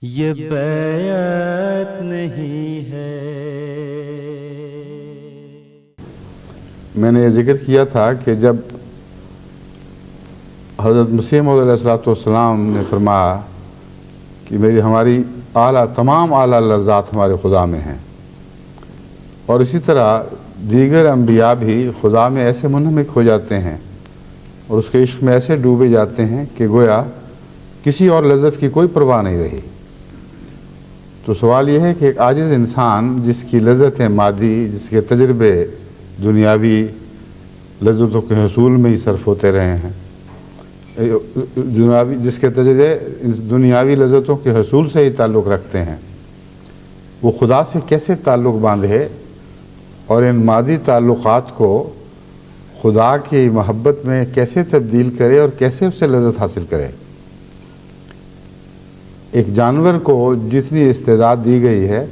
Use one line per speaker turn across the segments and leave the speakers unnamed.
یہ بیعت نہیں ہے۔
میں نے یہ ذکر کیا تھا کہ جب حضرت مسیح موعود علیہ الصلوۃ والسلام نے فرمایا کہ ہماری تمام اعلیٰ لذات ہمارے خدا میں ہیں، اور اسی طرح دیگر انبیاء بھی خدا میں ایسے منہمک ہو جاتے ہیں اور اس کے عشق میں ایسے ڈوبے جاتے ہیں کہ گویا کسی اور لذت کی کوئی پرواہ نہیں رہی۔ تو سوال یہ ہے کہ ایک عاجز انسان جس کی لذت مادی، جس کے تجربے دنیاوی لذتوں کے حصول میں ہی صرف ہوتے رہے ہیں، جس کے تجربے دنیاوی لذتوں کے حصول سے ہی تعلق رکھتے ہیں، وہ خدا سے کیسے تعلق باندھے اور ان مادی تعلقات کو خدا کی محبت میں کیسے تبدیل کرے اور کیسے اس سے لذت حاصل کرے؟ ایک جانور کو جتنی استعداد دی گئی ہے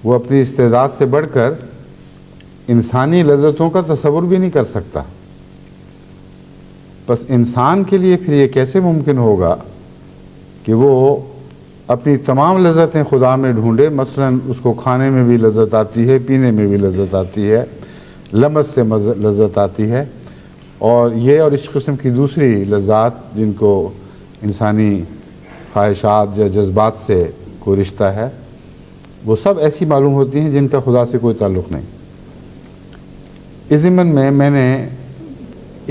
وہ اپنی استعداد سے بڑھ کر انسانی لذتوں کا تصور بھی نہیں کر سکتا۔ بس انسان کے لیے پھر یہ کیسے ممکن ہوگا کہ وہ اپنی تمام لذتیں خدا میں ڈھونڈے؟ مثلا اس کو کھانے میں بھی لذت آتی ہے، پینے میں بھی لذت آتی ہے، لمس سے لذت آتی ہے، اور اس قسم کی دوسری لذات جن کو انسانی خواہشات یا جذبات سے کوئی رشتہ ہے، وہ سب ایسی معلوم ہوتی ہیں جن کا خدا سے کوئی تعلق نہیں۔ اس ضمن میں نے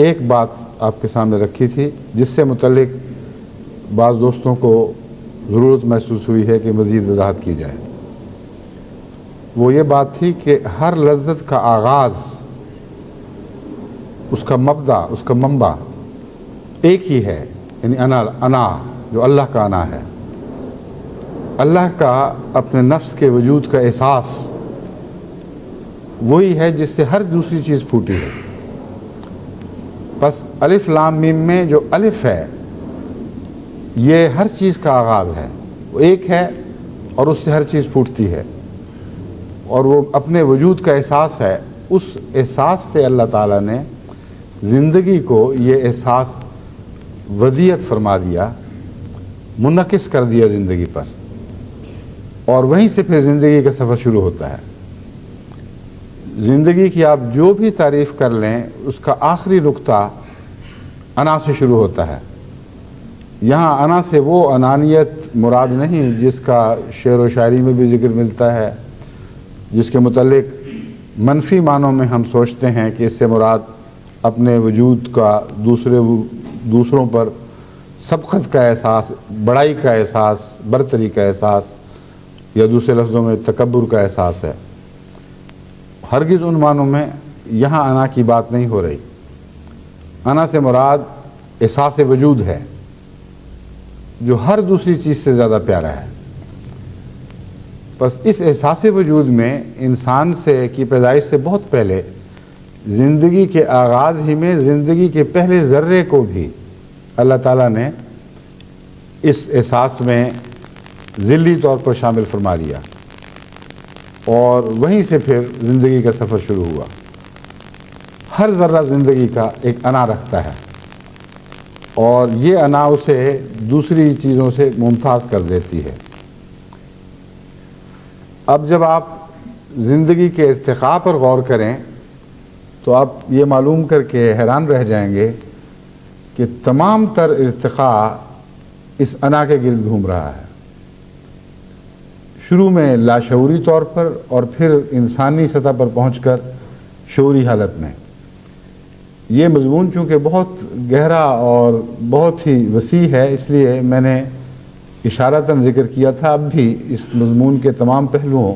ایک بات آپ کے سامنے رکھی تھی جس سے متعلق بعض دوستوں کو ضرورت محسوس ہوئی ہے کہ مزید وضاحت کی جائے۔ وہ یہ بات تھی کہ ہر لذت کا آغاز، اس کا مبدا، اس کا منبع ایک ہی ہے، یعنی انا جو اللہ کا انا ہے، اللہ کا اپنے نفس کے وجود کا احساس وہی ہے جس سے ہر دوسری چیز پھوٹی ہے۔ بس الف لام میم میں جو الف ہے یہ ہر چیز کا آغاز ہے، وہ ایک ہے اور اس سے ہر چیز پھوٹتی ہے، اور وہ اپنے وجود کا احساس ہے۔ اس احساس سے اللہ تعالیٰ نے زندگی کو یہ احساس ودیعت فرما دیا، منعکس کر دیا زندگی پر، اور وہیں سے پھر زندگی کا سفر شروع ہوتا ہے۔ زندگی کی آپ جو بھی تعریف کر لیں اس کا آخری نقطہ انا سے شروع ہوتا ہے۔ یہاں انا سے وہ انانیت مراد نہیں جس کا شعر و شاعری میں بھی ذکر ملتا ہے، جس کے متعلق منفی معنوں میں ہم سوچتے ہیں کہ اس سے مراد اپنے وجود کا دوسروں پر سبقت کا احساس، بڑائی کا احساس، برتری کا احساس، یا دوسرے لفظوں میں تکبر کا احساس ہے۔ ہرگز ان معنوں میں یہاں انا کی بات نہیں ہو رہی۔ انا سے مراد احساس وجود ہے جو ہر دوسری چیز سے زیادہ پیارا ہے۔ بس اس احساس وجود میں انسان کی پیدائش سے بہت پہلے، زندگی کے آغاز ہی میں، زندگی کے پہلے ذرے کو بھی اللہ تعالیٰ نے اس احساس میں ذلی طور پر شامل فرما دیا، اور وہیں سے پھر زندگی کا سفر شروع ہوا۔ ہر ذرہ زندگی کا ایک انا رکھتا ہے، اور یہ انا اسے دوسری چیزوں سے ممتاز کر دیتی ہے۔ اب جب آپ زندگی کے ارتقاء پر غور کریں تو آپ یہ معلوم کر کے حیران رہ جائیں گے کہ تمام تر ارتقاء اس انا کے گرد گھوم رہا ہے، شروع میں لاشعوری طور پر اور پھر انسانی سطح پر پہنچ کر شعوری حالت میں۔ یہ مضمون چونکہ بہت گہرا اور بہت ہی وسیع ہے، اس لیے میں نے اشارتاً ذکر کیا تھا۔ اب بھی اس مضمون کے تمام پہلوؤں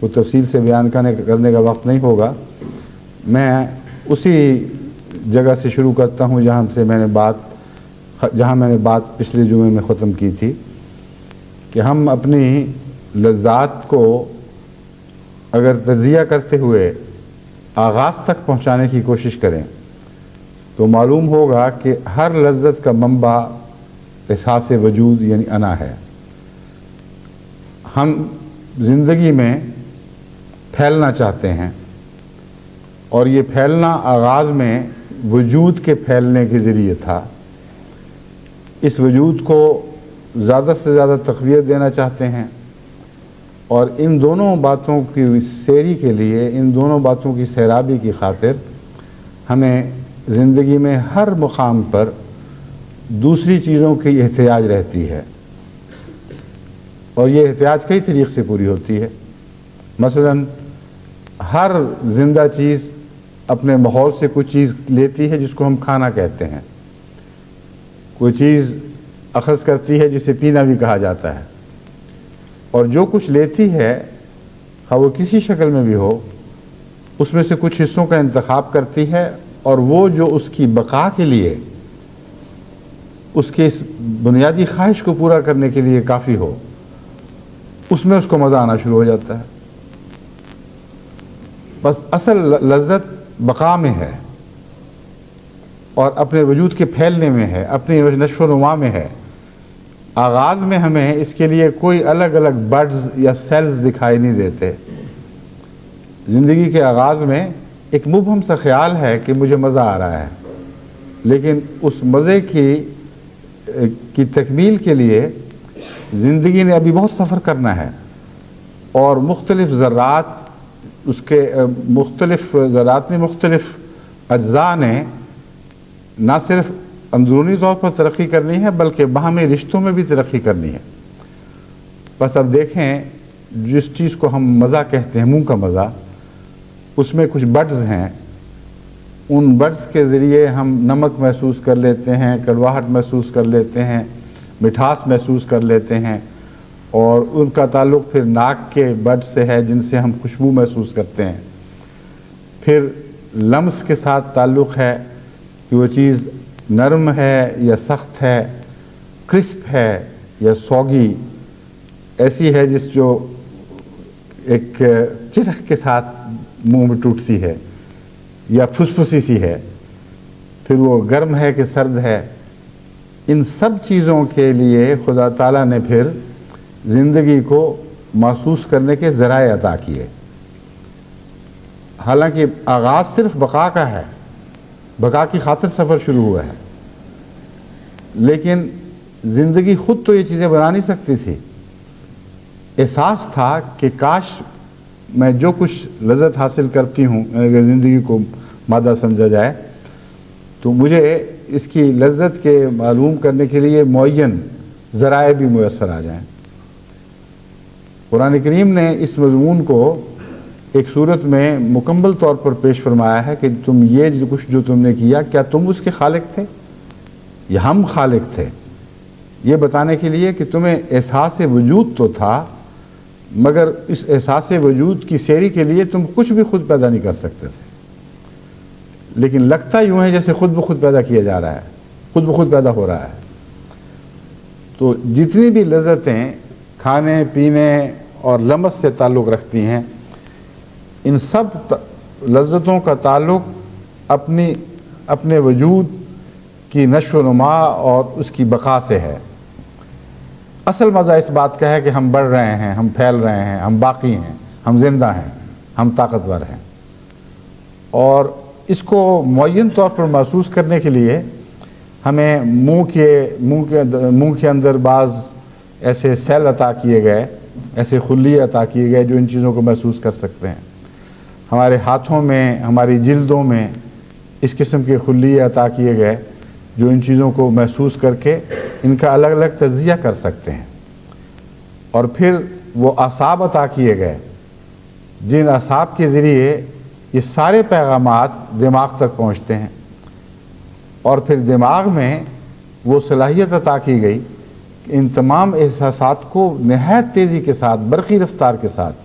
کو تفصیل سے بیان کرنے کا وقت نہیں ہوگا۔ میں اسی جگہ سے شروع کرتا ہوں جہاں میں نے بات پچھلے جمعے میں ختم کی تھی، کہ ہم اپنی لذات کو اگر تجزیہ کرتے ہوئے آغاز تک پہنچانے کی کوشش کریں تو معلوم ہوگا کہ ہر لذت کا منبع احساس وجود یعنی انا ہے۔ ہم زندگی میں پھیلنا چاہتے ہیں، اور یہ پھیلنا آغاز میں وجود کے پھیلنے کے ذریعے تھا۔ اس وجود کو زیادہ سے زیادہ تقویت دینا چاہتے ہیں، اور ان دونوں باتوں کی سیری کے لیے، ان دونوں باتوں کی سیرابی کی خاطر ہمیں زندگی میں ہر مقام پر دوسری چیزوں کی احتیاج رہتی ہے، اور یہ احتیاج کئی طریق سے پوری ہوتی ہے۔ مثلا ہر زندہ چیز اپنے ماحول سے کچھ چیز لیتی ہے جس کو ہم کھانا کہتے ہیں، کوئی چیز اخذ کرتی ہے جسے پینا بھی کہا جاتا ہے، اور جو کچھ لیتی ہے خواہ وہ کسی شکل میں بھی ہو، اس میں سے کچھ حصوں کا انتخاب کرتی ہے، اور وہ جو اس کی بقا کے لیے، اس کے اس بنیادی خواہش کو پورا کرنے کے لیے کافی ہو، اس میں اس کو مزہ آنا شروع ہو جاتا ہے۔ بس اصل لذت بقا میں ہے، اور اپنے وجود کے پھیلنے میں ہے، اپنی نشو و نما میں ہے۔ آغاز میں ہمیں اس کے لیے کوئی الگ الگ بڈز یا سیلز دکھائی نہیں دیتے۔ زندگی کے آغاز میں ایک مبہم سا خیال ہے کہ مجھے مزہ آ رہا ہے، لیکن اس مزے کی تکمیل کے لیے زندگی نے ابھی بہت سفر کرنا ہے، اور مختلف ذرات نے مختلف اجزاء نے نہ صرف اندرونی طور پر ترقی کرنی ہے بلکہ باہمی رشتوں میں بھی ترقی کرنی ہے۔ بس اب دیکھیں، جس چیز کو ہم مزہ کہتے ہیں، منہ کا مزہ، اس میں کچھ بڈز ہیں، ان بڈز کے ذریعے ہم نمک محسوس کر لیتے ہیں، کڑواہٹ محسوس کر لیتے ہیں، مٹھاس محسوس کر لیتے ہیں، اور ان کا تعلق پھر ناک کے بڈ سے ہے جن سے ہم خوشبو محسوس کرتے ہیں۔ پھر لمس کے ساتھ تعلق ہے کہ وہ چیز نرم ہے یا سخت ہے، کرسپ ہے یا سوگی، ایسی ہے جو ایک چٹخ کے ساتھ منہ میں ٹوٹتی ہے یا پھسپھسی سی ہے، پھر وہ گرم ہے کہ سرد ہے۔ ان سب چیزوں کے لیے خدا تعالیٰ نے پھر زندگی کو محسوس کرنے کے ذرائع عطا کیے۔ حالانکہ آغاز صرف بقا کا ہے، بقا کی خاطر سفر شروع ہوا ہے، لیکن زندگی خود تو یہ چیزیں بنا نہیں سکتی تھی۔ احساس تھا کہ کاش میں جو کچھ لذت حاصل کرتی ہوں، اگر زندگی کو مادہ سمجھا جائے، تو مجھے اس کی لذت کے معلوم کرنے کے لیے معین ذرائع بھی میسر آ جائیں۔ قرآن کریم نے اس مضمون کو ایک صورت میں مکمل طور پر پیش فرمایا ہے کہ تم یہ کچھ جو تم نے کیا، کیا تم اس کے خالق تھے یا ہم خالق تھے؟ یہ بتانے کے لیے کہ تمہیں احساس وجود تو تھا، مگر اس احساس وجود کی سیری کے لیے تم کچھ بھی خود پیدا نہیں کر سکتے تھے، لیکن لگتا یوں ہے جیسے خود بخود پیدا کیا جا رہا ہے، خود بخود پیدا ہو رہا ہے۔ تو جتنی بھی لذتیں کھانے پینے اور لمس سے تعلق رکھتی ہیں، ان سب لذتوں کا تعلق اپنے وجود کی نشو و نما اور اس کی بقا سے ہے۔ اصل مزہ اس بات کا ہے کہ ہم بڑھ رہے ہیں، ہم پھیل رہے ہیں، ہم باقی ہیں، ہم زندہ ہیں، ہم طاقتور ہیں۔ اور اس کو معین طور پر محسوس کرنے کے لیے ہمیں منہ کے اندر بعض ایسے سیل عطا کیے گئے، ایسے خلیے عطا کیے گئے جو ان چیزوں کو محسوس کر سکتے ہیں۔ ہمارے ہاتھوں میں، ہماری جلدوں میں اس قسم کے خلیے عطا کیے گئے جو ان چیزوں کو محسوس کر کے ان کا الگ الگ تجزیہ کر سکتے ہیں۔ اور پھر وہ اعصاب عطا کیے گئے جن اعصاب کے ذریعے یہ سارے پیغامات دماغ تک پہنچتے ہیں، اور پھر دماغ میں وہ صلاحیت عطا کی گئی کہ ان تمام احساسات کو نہایت تیزی کے ساتھ، برقی رفتار کے ساتھ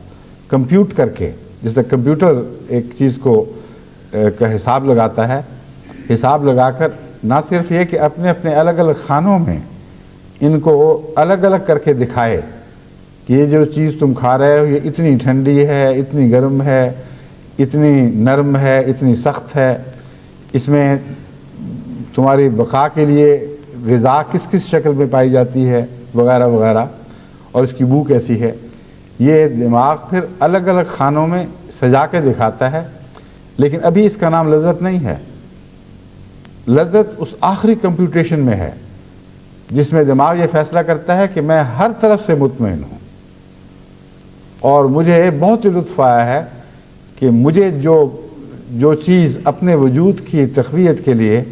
کمپیوٹ کر کے، جس طرح کمپیوٹر ایک چیز کو کا حساب لگاتا ہے، حساب لگا کر نہ صرف یہ کہ اپنے اپنے الگ الگ خانوں میں ان کو الگ الگ کر کے دکھائے کہ یہ جو چیز تم کھا رہے ہو یہ اتنی ٹھنڈی ہے، اتنی گرم ہے، اتنی نرم ہے، اتنی سخت ہے، اس میں تمہاری بقا کے لیے غذا کس کس شکل میں پائی جاتی ہے، وغیرہ وغیرہ، اور اس کی بو کیسی ہے، یہ دماغ پھر الگ الگ خانوں میں سجا کے دکھاتا ہے۔ لیکن ابھی اس کا نام لذت نہیں ہے۔ لذت اس آخری کمپیوٹیشن میں ہے جس میں دماغ یہ فیصلہ کرتا ہے کہ میں ہر طرف سے مطمئن ہوں، اور مجھے بہت ہی لطف آیا ہے کہ مجھے جو چیز اپنے وجود کی تقویت کے لیے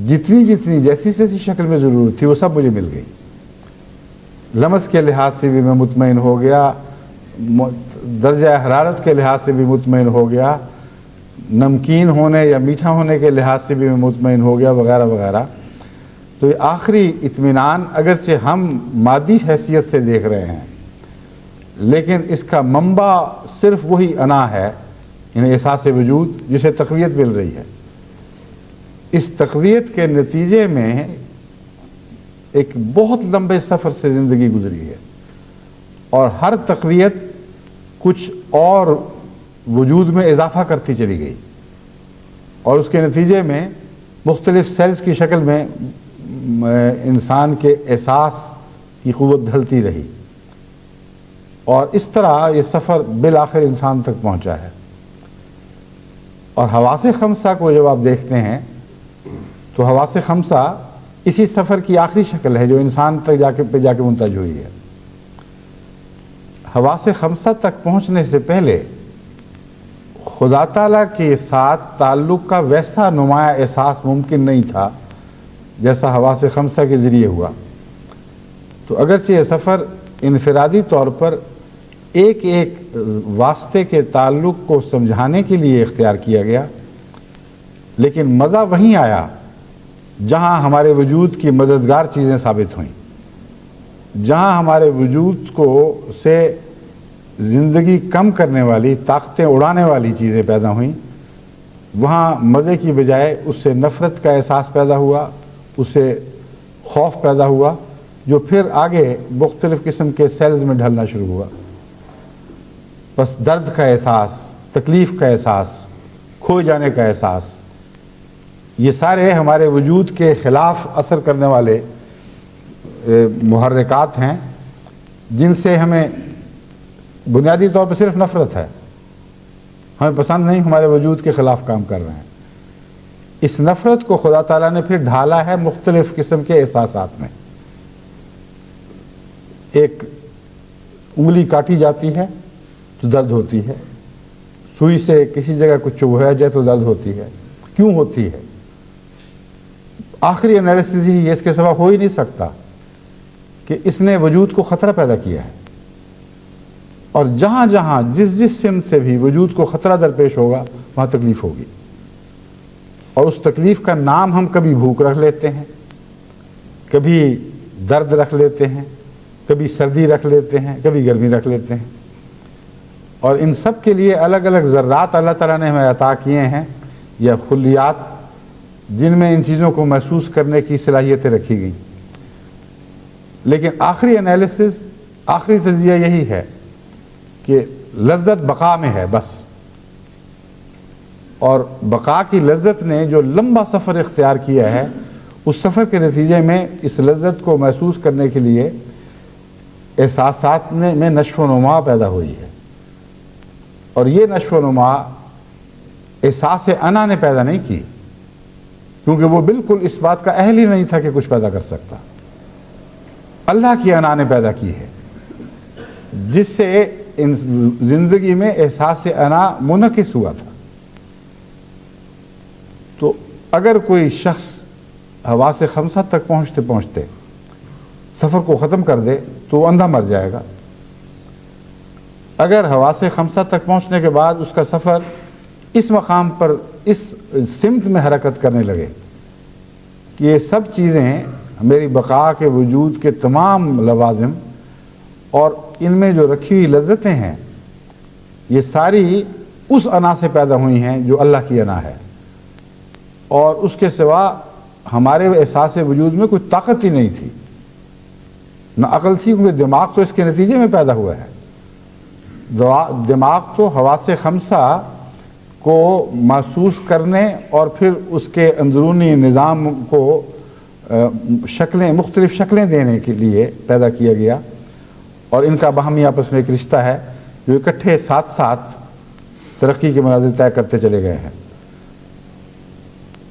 جتنی جیسی شکل میں ضرورت تھی وہ سب مجھے مل گئی۔ لمس کے لحاظ سے بھی میں مطمئن ہو گیا، درجہ حرارت کے لحاظ سے بھی مطمئن ہو گیا، نمکین ہونے یا میٹھا ہونے کے لحاظ سے بھی میں مطمئن ہو گیا، وغیرہ وغیرہ۔ تو یہ آخری اطمینان اگرچہ ہم مادی حیثیت سے دیکھ رہے ہیں، لیکن اس کا منبع صرف وہی انا ہے، یعنی احساس وجود جسے تقویت مل رہی ہے۔ اس تقویت کے نتیجے میں ایک بہت لمبے سفر سے زندگی گزری ہے، اور ہر تقویت کچھ اور وجود میں اضافہ کرتی چلی گئی، اور اس کے نتیجے میں مختلف سیلز کی شکل میں انسان کے احساس کی قوت ڈھلتی رہی، اور اس طرح یہ سفر بالآخر انسان تک پہنچا ہے۔ اور حواس خمسہ کو جب آپ دیکھتے ہیں تو حواس خمسہ اسی سفر کی آخری شکل ہے جو انسان تک جا کے منتج ہوئی ہے۔ حواس خمسہ تک پہنچنے سے پہلے خدا تعالیٰ کے ساتھ تعلق کا ویسا نمایاں احساس ممکن نہیں تھا جیسا حواس خمسہ کے ذریعے ہوا۔ تو اگرچہ یہ سفر انفرادی طور پر ایک واسطے کے تعلق کو سمجھانے کے لیے اختیار کیا گیا، لیکن مزہ وہیں آیا جہاں ہمارے وجود کی مددگار چیزیں ثابت ہوئیں، جہاں ہمارے وجود سے زندگی کم کرنے والی، طاقتیں اڑانے والی چیزیں پیدا ہوئیں، وہاں مزے کی بجائے اس سے نفرت کا احساس پیدا ہوا، اس سے خوف پیدا ہوا، جو پھر آگے مختلف قسم کے سیلز میں ڈھلنا شروع ہوا۔ بس درد کا احساس، تکلیف کا احساس، کھو جانے کا احساس، یہ سارے ہمارے وجود کے خلاف اثر کرنے والے محرکات ہیں، جن سے ہمیں بنیادی طور پر صرف نفرت ہے، ہمیں پسند نہیں، ہمارے وجود کے خلاف کام کر رہے ہیں۔ اس نفرت کو خدا تعالیٰ نے پھر ڈھالا ہے مختلف قسم کے احساسات میں۔ ایک انگلی کاٹی جاتی ہے تو درد ہوتی ہے، سوئی سے کسی جگہ کچھ چبھایا جائے تو درد ہوتی ہے۔ کیوں ہوتی ہے؟ آخری انالیسس ہی اس کے سوا ہو ہی نہیں سکتا کہ اس نے وجود کو خطرہ پیدا کیا ہے، اور جہاں جہاں جس سمت سے بھی وجود کو خطرہ درپیش ہوگا وہاں تکلیف ہوگی، اور اس تکلیف کا نام ہم کبھی بھوک رکھ لیتے ہیں، کبھی درد رکھ لیتے ہیں، کبھی سردی رکھ لیتے ہیں، کبھی گرمی رکھ لیتے ہیں، اور ان سب کے لیے الگ الگ ذرات اللہ تعالیٰ نے ہمیں عطا کیے ہیں، یا خلیات، جن میں ان چیزوں کو محسوس کرنے کی صلاحیتیں رکھی گئیں۔ لیکن آخری انالیسس، آخری تجزیہ یہی ہے کہ لذت بقا میں ہے بس، اور بقا کی لذت نے جو لمبا سفر اختیار کیا ہے، اس سفر کے نتیجے میں اس لذت کو محسوس کرنے کے لیے احساسات میں نشو و نما پیدا ہوئی ہے، اور یہ نشو و نما احساس انا نے پیدا نہیں کی، کیونکہ وہ بالکل اس بات کا اہل ہی نہیں تھا کہ کچھ پیدا کر سکتا۔ اللہ کی انا نے پیدا کی ہے، جس سے زندگی میں احساس انا منعکس ہوا تھا۔ تو اگر کوئی شخص حواس خمسہ تک پہنچتے پہنچتے سفر کو ختم کر دے تو وہ اندھا مر جائے گا۔ اگر حواس خمسہ تک پہنچنے کے بعد اس کا سفر اس مقام پر، اس سمت میں حرکت کرنے لگے کہ یہ سب چیزیں میری بقا کے وجود کے تمام لوازم اور ان میں جو رکھی ہوئی لذتیں ہیں، یہ ساری اس انا سے پیدا ہوئی ہیں جو اللہ کی انا ہے، اور اس کے سوا ہمارے احساس وجود میں کوئی طاقت ہی نہیں تھی، نہ عقل تھی، کیونکہ دماغ تو اس کے نتیجے میں پیدا ہوا ہے۔ دماغ تو حواس خمسہ کو محسوس کرنے اور پھر اس کے اندرونی نظام کو مختلف شکلیں دینے کے لیے پیدا کیا گیا، اور ان کا باہمی آپس میں ایک رشتہ ہے جو اکٹھے ساتھ ساتھ ترقی کے مناظر طے کرتے چلے گئے ہیں۔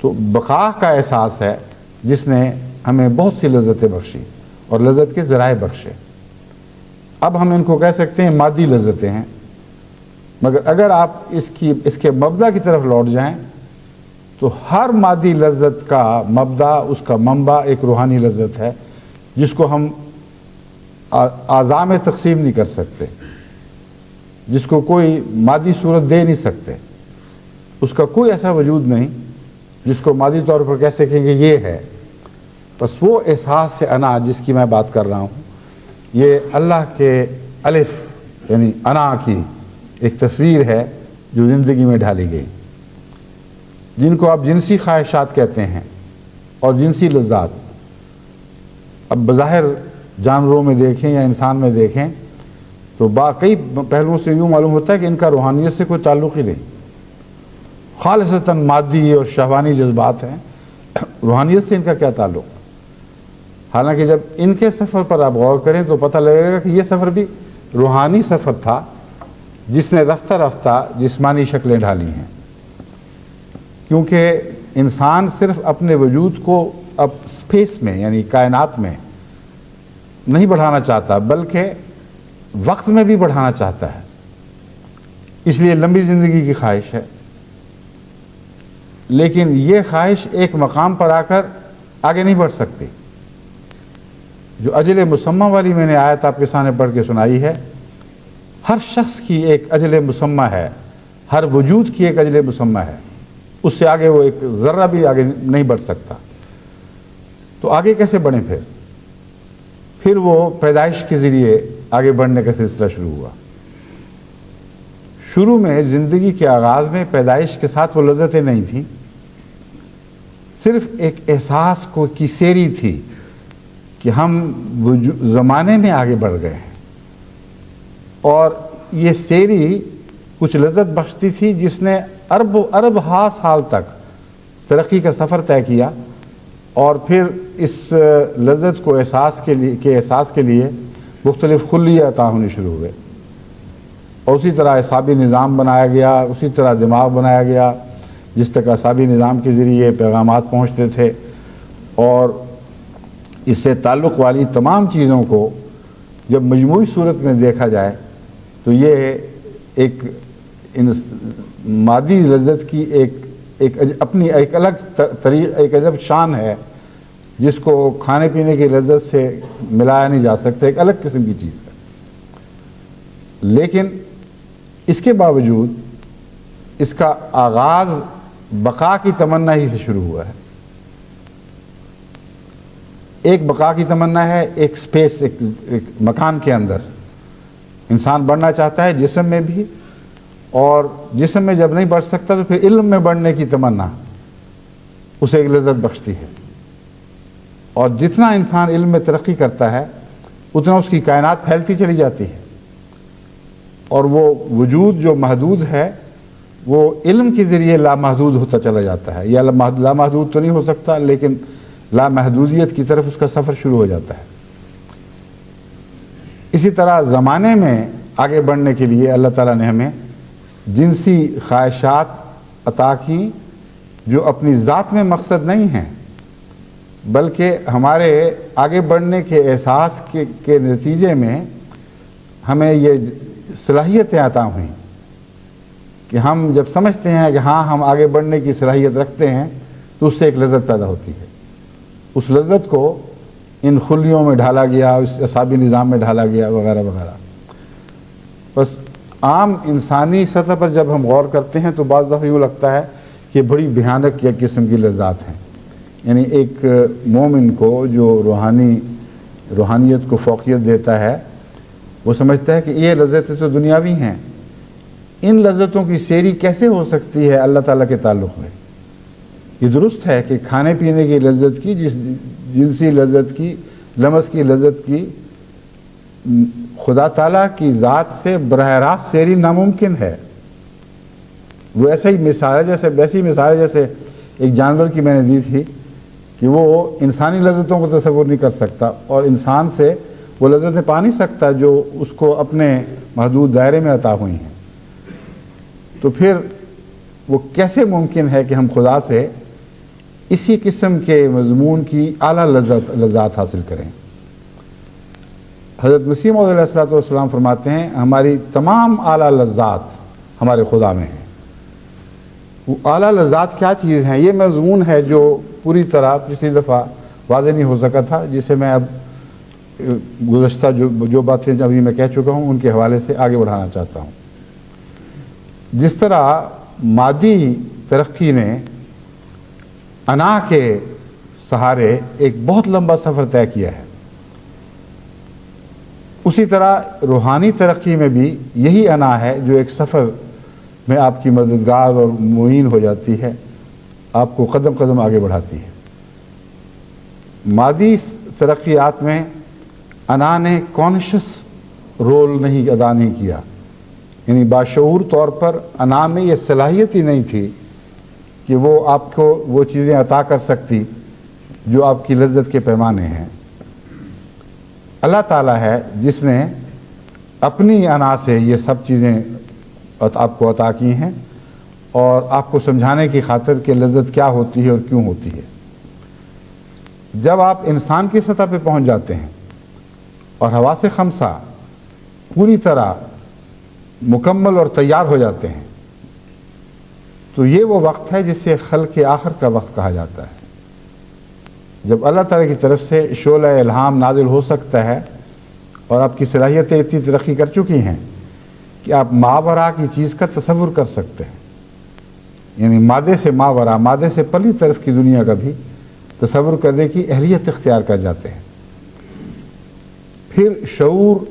تو بقا کا احساس ہے جس نے ہمیں بہت سی لذتیں بخشی اور لذت کے ذرائع بخشے. اب ہم ان کو کہہ سکتے ہیں مادی لذتیں ہیں، مگر اگر آپ اس کے مبدا کی طرف لوٹ جائیں تو ہر مادی لذت کا مبدا، اس کا منبع ایک روحانی لذت ہے جس کو ہم اعضاء میں تقسیم نہیں کر سکتے، جس کو کوئی مادی صورت دے نہیں سکتے. اس کا کوئی ایسا وجود نہیں جس کو مادی طور پر کہہ سکیں کہ یہ ہے. بس وہ احساس سے انا جس کی میں بات کر رہا ہوں، یہ اللہ کے الف یعنی انا کی ایک تصویر ہے جو زندگی میں ڈھالی گئی، جن کو آپ جنسی خواہشات کہتے ہیں اور جنسی لذات. اب بظاہر جانوروں میں دیکھیں یا انسان میں دیکھیں تو باقی پہلوؤں سے یوں معلوم ہوتا ہے کہ ان کا روحانیت سے کوئی تعلق ہی نہیں، خالصتاً مادی اور شہوانی جذبات ہیں. روحانیت سے ان کا کیا تعلق؟ حالانکہ جب ان کے سفر پر آپ غور کریں تو پتہ لگے گا کہ یہ سفر بھی روحانی سفر تھا جس نے رفتہ رفتہ جسمانی شکلیں ڈھالی ہیں. کیونکہ انسان صرف اپنے وجود کو اب اسپیس میں یعنی کائنات میں نہیں بڑھانا چاہتا بلکہ وقت میں بھی بڑھانا چاہتا ہے. اس لیے لمبی زندگی کی خواہش ہے، لیکن یہ خواہش ایک مقام پر آ کر آگے نہیں بڑھ سکتی. جو اجل مسمى والی میں نے آیت آپ کے سامنے پڑھ کے سنائی ہے، ہر شخص کی ایک اجل مسمى ہے، ہر وجود کی ایک اجل مسمى ہے. اس سے آگے وہ ایک ذرہ بھی آگے نہیں بڑھ سکتا. تو آگے کیسے بڑھیں؟ پھر وہ پیدائش کے ذریعے آگے بڑھنے کا سلسلہ شروع ہوا. شروع میں زندگی کے آغاز میں پیدائش کے ساتھ وہ لذتیں نہیں تھیں، صرف ایک احساس کو کی سیری تھی کہ ہم زمانے میں آگے بڑھ گئے ہیں. اور یہ سیری کچھ لذت بخشتی تھی جس نے ارب ہا سال تک ترقی کا سفر طے کیا، اور پھر اس لذت کو احساس کے لیے مختلف خلیے عطا ہونے شروع ہوئے. اور اسی طرح اعصابی نظام بنایا گیا، اسی طرح دماغ بنایا گیا جس تک اعصابی نظام کے ذریعے پیغامات پہنچتے تھے. اور اس سے تعلق والی تمام چیزوں کو جب مجموعی صورت میں دیکھا جائے تو یہ ایک مادی لذت کی اپنی ایک الگ ایک عجب شان ہے جس کو کھانے پینے کی لذت سے ملایا نہیں جا سکتا، ایک الگ قسم کی چیز ہے. لیکن اس کے باوجود اس کا آغاز بقا کی تمنا ہی سے شروع ہوا ہے. ایک بقا کی تمنا ہے، ایک سپیس، ایک مکان کے اندر انسان بڑھنا چاہتا ہے جسم میں بھی، اور جسم میں جب نہیں بڑھ سکتا تو پھر علم میں بڑھنے کی تمنا اسے ایک لذت بخشتی ہے. اور جتنا انسان علم میں ترقی کرتا ہے اتنا اس کی کائنات پھیلتی چلی جاتی ہے، اور وہ وجود جو محدود ہے وہ علم کے ذریعے لامحدود ہوتا چلا جاتا ہے. یا لامحدود تو نہیں ہو سکتا لیکن لامحدودیت کی طرف اس کا سفر شروع ہو جاتا ہے. اسی طرح زمانے میں آگے بڑھنے کے لیے اللہ تعالیٰ نے ہمیں جنسی خواہشات عطا کی جو اپنی ذات میں مقصد نہیں ہیں بلکہ ہمارے آگے بڑھنے کے احساس کے نتیجے میں ہمیں یہ صلاحیتیں عطا ہوئیں کہ ہم جب سمجھتے ہیں کہ ہاں ہم آگے بڑھنے کی صلاحیت رکھتے ہیں تو اس سے ایک لذت پیدا ہوتی ہے. اس لذت کو ان خلیوں میں ڈھالا گیا، اس اعصابی نظام میں ڈھالا گیا وغیرہ وغیرہ. بس عام انسانی سطح پر جب ہم غور کرتے ہیں تو بعض دفعہ یوں لگتا ہے کہ بڑی بھیانک ایک قسم کی لذات ہیں. یعنی ایک مومن کو جو روحانیت کو فوقیت دیتا ہے وہ سمجھتا ہے کہ یہ لذتیں تو دنیاوی ہیں، ان لذتوں کی سیری کیسے ہو سکتی ہے اللہ تعالیٰ کے تعلق میں؟ یہ درست ہے کہ کھانے پینے کی لذت کی، جنسی لذت کی، لمس کی لذت کی خدا تعالیٰ کی ذات سے براہ راست سیری ناممکن ہے. وہ ویسی مثال ہے جیسے ایک جانور کی میں نے دی تھی کہ وہ انسانی لذتوں کو تصور نہیں کر سکتا اور انسان سے وہ لذتیں پا نہیں سکتا جو اس کو اپنے محدود دائرے میں عطا ہوئی ہیں. تو پھر وہ کیسے ممکن ہے کہ ہم خدا سے اسی قسم کے مضمون کی اعلیٰ لذات حاصل کریں۔ حضرت مسیح موعود علیہ الصلوۃ والسلام فرماتے ہیں ہماری تمام اعلیٰ لذات ہمارے خدا میں ہیں۔ وہ اعلیٰ لذات کیا چیز ہیں؟ یہ مضمون ہے جو پوری طرح پچھلی دفعہ واضح نہیں ہو سکا تھا، جسے میں اب گزشتہ جو باتیں ابھی میں کہہ چکا ہوں ان کے حوالے سے آگے بڑھانا چاہتا ہوں۔ جس طرح مادی ترقی نے انا کے سہارے ایک بہت لمبا سفر طے کیا ہے، اسی طرح روحانی ترقی میں بھی یہی انا ہے جو ایک سفر میں آپ کی مددگار اور معین ہو جاتی ہے، آپ کو قدم قدم آگے بڑھاتی ہے۔ مادی ترقیات میں انا نے کانشس رول ادا نہیں کیا، یعنی باشعور طور پر انا میں یہ صلاحیت ہی نہیں تھی کہ وہ آپ کو وہ چیزیں عطا کر سکتی جو آپ کی لذت کے پیمانے ہیں۔ اللہ تعالیٰ ہے جس نے اپنی انا سے یہ سب چیزیں آپ کو عطا کی ہیں، اور آپ کو سمجھانے کی خاطر کہ لذت کیا ہوتی ہے اور کیوں ہوتی ہے۔ جب آپ انسان کی سطح پہ پہنچ جاتے ہیں اور حواس خمسہ پوری طرح مکمل اور تیار ہو جاتے ہیں، تو یہ وہ وقت ہے جسے خلق آخر کا وقت کہا جاتا ہے، جب اللہ تعالیٰ کی طرف سے شعلہ الہام نازل ہو سکتا ہے اور آپ کی صلاحیتیں اتنی ترقی کر چکی ہیں کہ آپ ماورا کی چیز کا تصور کر سکتے ہیں، یعنی مادے سے ماورا، مادے سے پلی طرف کی دنیا کا بھی تصور کرنے کی اہلیت اختیار کر جاتے ہیں۔ پھر شعور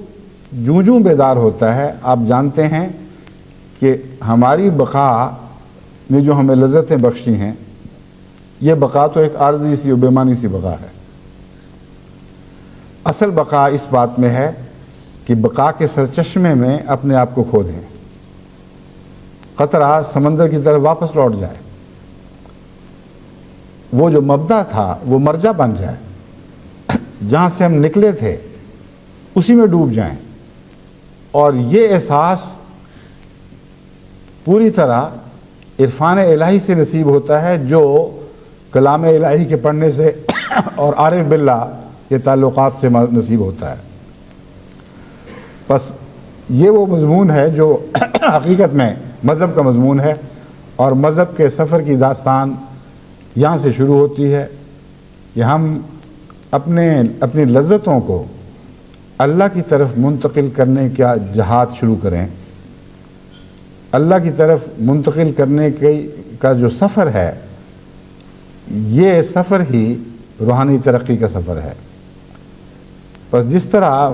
جوں جوں بیدار ہوتا ہے، آپ جانتے ہیں کہ ہماری بقا نے جو ہمیں لذتیں بخشی ہیں، یہ بقا تو ایک عارضی سی و بےمانی سی بقا ہے۔ اصل بقا اس بات میں ہے کہ بقا کے سرچشمے میں اپنے آپ کو کھو دیں، قطرہ سمندر کی طرف واپس لوٹ جائے، وہ جو مبدا تھا وہ مرجع بن جائے، جہاں سے ہم نکلے تھے اسی میں ڈوب جائیں، اور یہ احساس پوری طرح عرفان الہی سے نصیب ہوتا ہے، جو کلام الہی کے پڑھنے سے اور عارف باللہ کے تعلقات سے نصیب ہوتا ہے۔ بس یہ وہ مضمون ہے جو حقیقت میں مذہب کا مضمون ہے، اور مذہب کے سفر کی داستان یہاں سے شروع ہوتی ہے کہ ہم اپنی لذتوں کو اللہ کی طرف منتقل کرنے کا جہاد شروع کریں۔ اللہ کی طرف منتقل کرنے کا جو سفر ہے، یہ سفر ہی روحانی ترقی کا سفر ہے۔ بس جس طرح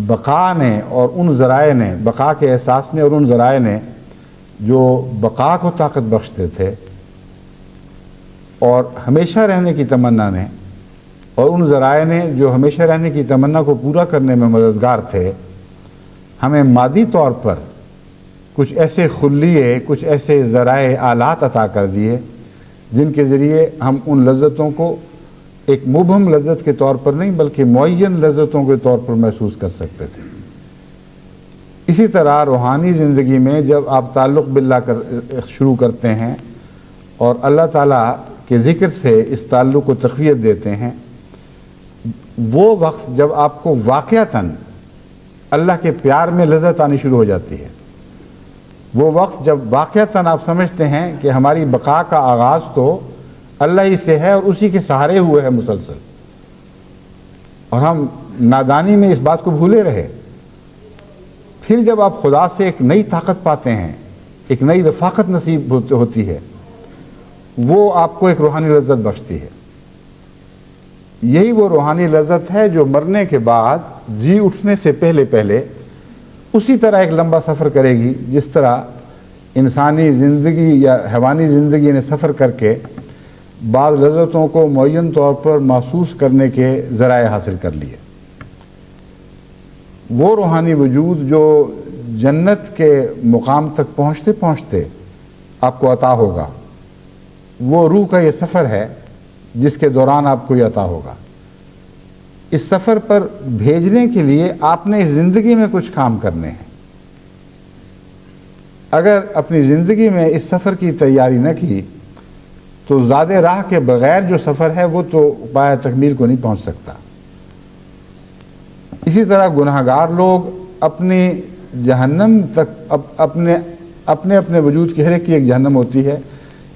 بقا نے اور ان ذرائع نے، بقا کے احساس نے اور ان ذرائع نے جو بقا کو طاقت بخشتے تھے، اور ہمیشہ رہنے کی تمنا نے اور ان ذرائع نے جو ہمیشہ رہنے کی تمنا کو پورا کرنے میں مددگار تھے، ہمیں مادی طور پر کچھ ایسے خلیے، کچھ ایسے ذرائع آلات عطا کر دیے جن کے ذریعے ہم ان لذتوں کو ایک مبہم لذت کے طور پر نہیں بلکہ معین لذتوں کے طور پر محسوس کر سکتے تھے۔ اسی طرح روحانی زندگی میں جب آپ تعلق باللہ شروع کرتے ہیں اور اللہ تعالیٰ کے ذکر سے اس تعلق کو تقویت دیتے ہیں، وہ وقت جب آپ کو واقعتاً اللہ کے پیار میں لذت آنی شروع ہو جاتی ہے، وہ وقت جب واقعتاً آپ سمجھتے ہیں کہ ہماری بقا کا آغاز تو اللہ ہی سے ہے اور اسی کے سہارے ہوئے ہے مسلسل، اور ہم نادانی میں اس بات کو بھولے رہے۔ پھر جب آپ خدا سے ایک نئی طاقت پاتے ہیں، ایک نئی رفاقت نصیب ہوتی ہے، وہ آپ کو ایک روحانی لذت بخشتی ہے۔ یہی وہ روحانی لذت ہے جو مرنے کے بعد جی اٹھنے سے پہلے اسی طرح ایک لمبا سفر کرے گی جس طرح انسانی زندگی یا حیوانی زندگی نے سفر کر کے بعض لذتوں کو معین طور پر محسوس کرنے کے ذرائع حاصل کر لیے۔ وہ روحانی وجود جو جنت کے مقام تک پہنچتے پہنچتے آپ کو عطا ہوگا، وہ روح کا یہ سفر ہے جس کے دوران آپ کو یہ عطا ہوگا۔ اس سفر پر بھیجنے کے لیے آپ نے اس زندگی میں کچھ کام کرنے ہیں۔ اگر اپنی زندگی میں اس سفر کی تیاری نہ کی تو زیادہ راہ کے بغیر جو سفر ہے وہ تو پایہ تکمیل کو نہیں پہنچ سکتا۔ اسی طرح گناہگار لوگ اپنی جہنم تک اپنے اپنے وجود کی ہر ایک کی ایک جہنم ہوتی ہے،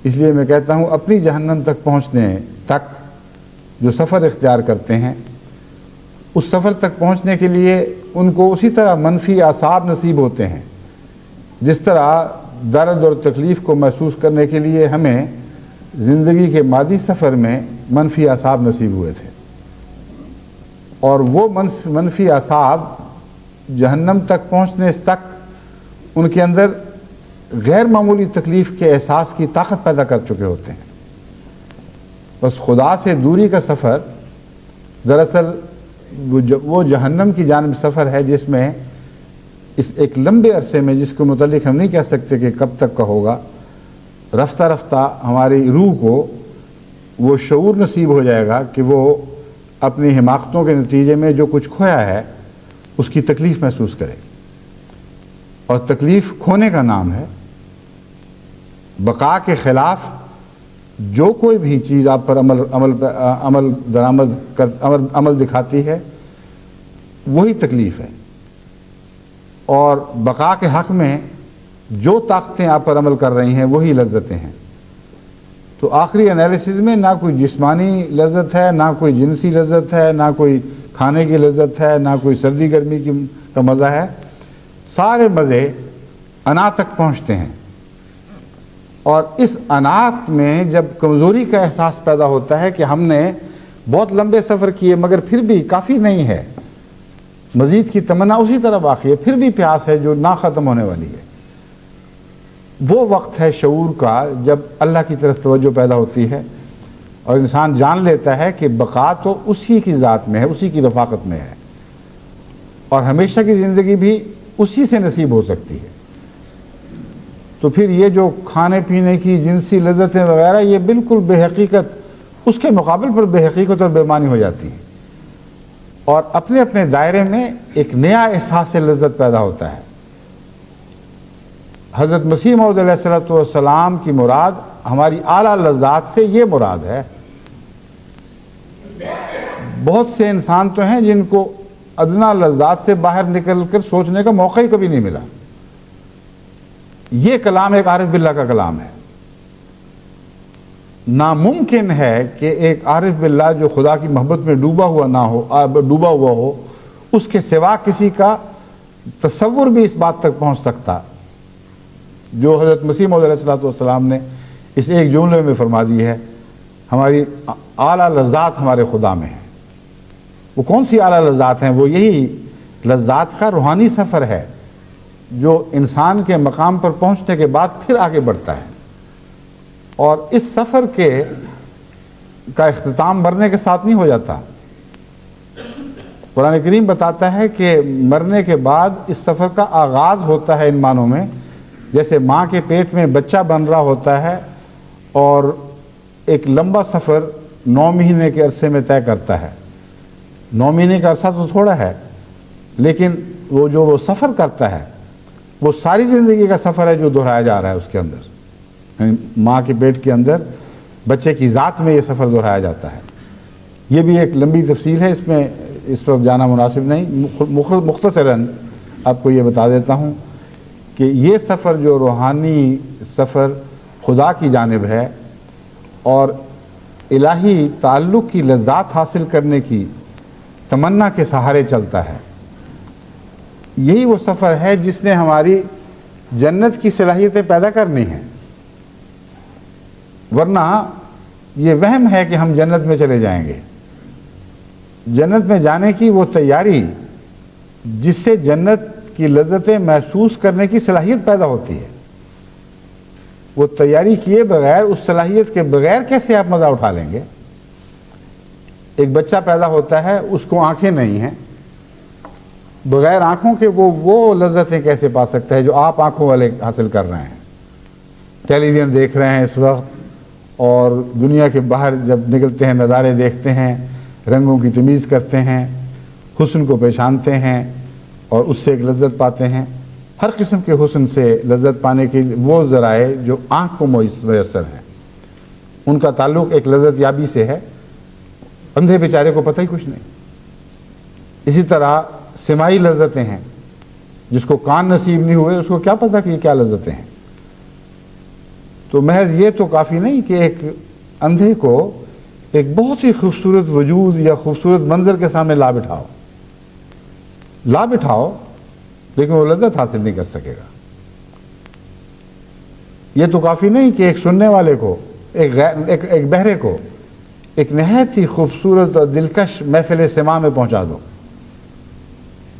اس لیے میں کہتا ہوں اپنی جہنم تک پہنچنے تک جو سفر اختیار کرتے ہیں، اس سفر تک پہنچنے کے لیے ان کو اسی طرح منفی اعصاب نصیب ہوتے ہیں جس طرح درد اور تکلیف کو محسوس کرنے کے لیے ہمیں زندگی کے مادی سفر میں منفی اعصاب نصیب ہوئے تھے، اور وہ منفی اعصاب جہنم تک پہنچنے تک ان کے اندر غیر معمولی تکلیف کے احساس کی طاقت پیدا کر چکے ہوتے ہیں۔ بس خدا سے دوری کا سفر دراصل وہ جہنم کی جانب سفر ہے جس میں اس ایک لمبے عرصے میں، جس کو متعلق ہم نہیں کہہ سکتے کہ کب تک کا ہوگا، رفتہ رفتہ ہماری روح کو وہ شعور نصیب ہو جائے گا کہ وہ اپنی حماقتوں کے نتیجے میں جو کچھ کھویا ہے اس کی تکلیف محسوس کرے گی، اور تکلیف کھونے کا نام ہے۔ بقا کے خلاف جو کوئی بھی چیز آپ پر عمل دکھاتی ہے وہی تکلیف ہے، اور بقا کے حق میں جو طاقتیں آپ پر عمل کر رہی ہیں وہی لذتیں ہیں۔ تو آخری انالیسز میں نہ کوئی جسمانی لذت ہے، نہ کوئی جنسی لذت ہے، نہ کوئی کھانے کی لذت ہے، نہ کوئی سردی گرمی کا مزہ ہے، سارے مزے انا تک پہنچتے ہیں۔ اور اس انا میں جب کمزوری کا احساس پیدا ہوتا ہے کہ ہم نے بہت لمبے سفر کیے مگر پھر بھی کافی نہیں ہے، مزید کی تمنا اسی طرح باقی ہے، پھر بھی پیاس ہے جو نہ ختم ہونے والی ہے، وہ وقت ہے شعور کا جب اللہ کی طرف توجہ پیدا ہوتی ہے اور انسان جان لیتا ہے کہ بقا تو اسی کی ذات میں ہے، اسی کی رفاقت میں ہے، اور ہمیشہ کی زندگی بھی اسی سے نصیب ہو سکتی ہے۔ تو پھر یہ جو کھانے پینے کی جنسی لذتیں وغیرہ یہ بالکل بے حقیقت، اس کے مقابل پر بے حقیقت اور بے معنی ہو جاتی ہیں، اور اپنے اپنے دائرے میں ایک نیا احساس لذت پیدا ہوتا ہے۔ حضرت مسیح موعود علیہ السلام کی مراد ہماری اعلیٰ لذات سے یہ مراد ہے۔ بہت سے انسان تو ہیں جن کو ادنا لذات سے باہر نکل کر سوچنے کا موقع ہی کبھی نہیں ملا۔ یہ کلام ایک عارف باللہ کا کلام ہے۔ ناممکن ہے کہ ایک عارف باللہ جو خدا کی محبت میں ڈوبا ہوا ہو اس کے سوا کسی کا تصور بھی اس بات تک پہنچ سکتا جو حضرت مسیح موعود علیہ السلام نے اس ایک جملے میں فرما دی ہے، ہماری اعلیٰ لذات ہمارے خدا میں ہے۔ وہ کون سی اعلیٰ لذات ہیں؟ وہ یہی لذات کا روحانی سفر ہے جو انسان کے مقام پر پہنچنے کے بعد پھر آگے بڑھتا ہے، اور اس سفر کا اختتام مرنے کے ساتھ نہیں ہو جاتا۔ قرآن کریم بتاتا ہے کہ مرنے کے بعد اس سفر کا آغاز ہوتا ہے ان معنوں میں جیسے ماں کے پیٹ میں بچہ بن رہا ہوتا ہے اور ایک لمبا سفر 9 مہینے کے عرصے میں طے کرتا ہے۔ 9 مہینے کا عرصہ تو تھوڑا ہے، لیکن وہ سفر کرتا ہے وہ ساری زندگی کا سفر ہے جو دہرایا جا رہا ہے اس کے اندر، یعنی ماں کے پیٹ کے اندر بچے کی ذات میں یہ سفر دہرایا جاتا ہے۔ یہ بھی ایک لمبی تفصیل ہے، اس میں اس وقت جانا مناسب نہیں، مختصراً آپ کو یہ بتا دیتا ہوں کہ یہ سفر جو روحانی سفر خدا کی جانب ہے اور الہی تعلق کی لذات حاصل کرنے کی تمنا کے سہارے چلتا ہے، یہی وہ سفر ہے جس نے ہماری جنت کی صلاحیتیں پیدا کرنی ہیں۔ ورنہ یہ وہم ہے کہ ہم جنت میں چلے جائیں گے۔ جنت میں جانے کی وہ تیاری جس سے جنت کی لذتیں محسوس کرنے کی صلاحیت پیدا ہوتی ہے، وہ تیاری کیے بغیر، اس صلاحیت کے بغیر کیسے آپ مزہ اٹھا لیں گے؟ ایک بچہ پیدا ہوتا ہے، اس کو آنکھیں نہیں ہیں، بغیر آنکھوں کے وہ لذتیں کیسے پا سکتا ہے جو آپ آنکھوں والے حاصل کر رہے ہیں؟ ٹیلی ویژن دیکھ رہے ہیں اس وقت، اور دنیا کے باہر جب نکلتے ہیں نظارے دیکھتے ہیں، رنگوں کی تمیز کرتے ہیں، حسن کو پہچانتے ہیں اور اس سے ایک لذت پاتے ہیں۔ ہر قسم کے حسن سے لذت پانے کے وہ ذرائع جو آنکھ کو میسر ہیں ان کا تعلق ایک لذت یابی سے ہے، اندھے بیچارے کو پتہ ہی کچھ نہیں۔ اسی طرح سماعی لذتیں ہیں، جس کو کان نصیب نہیں ہوئے اس کو کیا پتہ کہ یہ کیا لذتیں ہیں۔ تو محض یہ تو کافی نہیں کہ ایک اندھے کو ایک بہت ہی خوبصورت وجود یا خوبصورت منظر کے سامنے لا بٹھاؤ لیکن وہ لذت حاصل نہیں کر سکے گا۔ یہ تو کافی نہیں کہ ایک سننے والے کو، ایک بہرے کو ایک نہایت ہی خوبصورت اور دلکش محفل سماع میں پہنچا دو،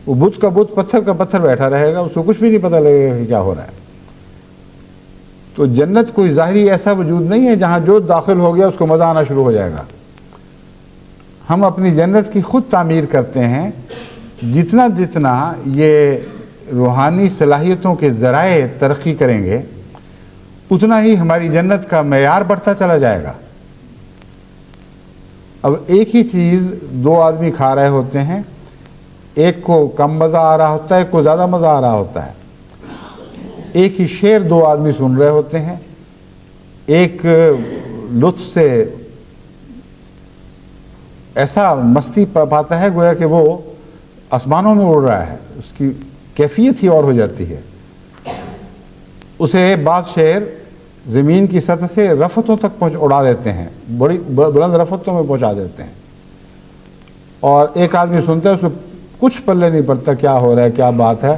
وہ بت کا بت، پتھر کا پتھر بیٹھا رہے گا، اس کو کچھ بھی نہیں پتہ لگے گا کہ کیا ہو رہا ہے۔ تو جنت کوئی ظاہری ایسا وجود نہیں ہے جہاں جو داخل ہو گیا اس کو مزہ آنا شروع ہو جائے گا۔ ہم اپنی جنت کی خود تعمیر کرتے ہیں، جتنا جتنا یہ روحانی صلاحیتوں کے ذرائع ترقی کریں گے اتنا ہی ہماری جنت کا معیار بڑھتا چلا جائے گا۔ اب ایک ہی چیز دو آدمی کھا رہے ہوتے ہیں، ایک کو کم مزہ آ رہا ہوتا ہے، ایک کو زیادہ مزہ آ رہا ہوتا ہے۔ ایک ہی شعر دو آدمی سن رہے ہوتے ہیں، ایک لطف سے ایسا مستی پاتا ہے گویا کہ وہ آسمانوں میں اڑ رہا ہے، اس کی کیفیت ہی اور ہو جاتی ہے۔ اسے بعض شعر زمین کی سطح سے رفتوں تک اڑا دیتے ہیں، بڑی بلند رفتوں میں پہنچا دیتے ہیں، اور ایک آدمی سنتا ہے اس کو کچھ پلے نہیں پڑتا کیا ہو رہا ہے، کیا بات ہے،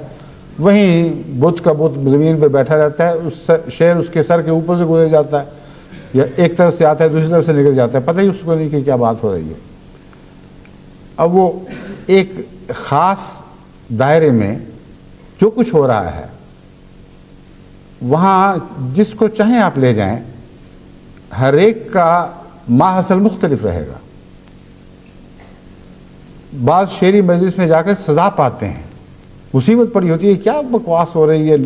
وہیں بت کا بت زمین پہ بیٹھا رہتا ہے، اس شعر اس کے سر کے اوپر سے گزر جاتا ہے، یا ایک طرف سے آتا ہے دوسری طرف سے نکل جاتا ہے، پتہ ہی اس کو نہیں کہ کیا بات ہو رہی ہے۔ اب وہ ایک خاص دائرے میں جو کچھ ہو رہا ہے وہاں جس کو چاہیں آپ لے جائیں، ہر ایک کا ماحصل مختلف رہے گا۔ بعض شعری مجلس میں جا کر سزا پاتے ہیں، مصیبت پڑی ہوتی ہے، کیا بکواس ہو رہی ہے،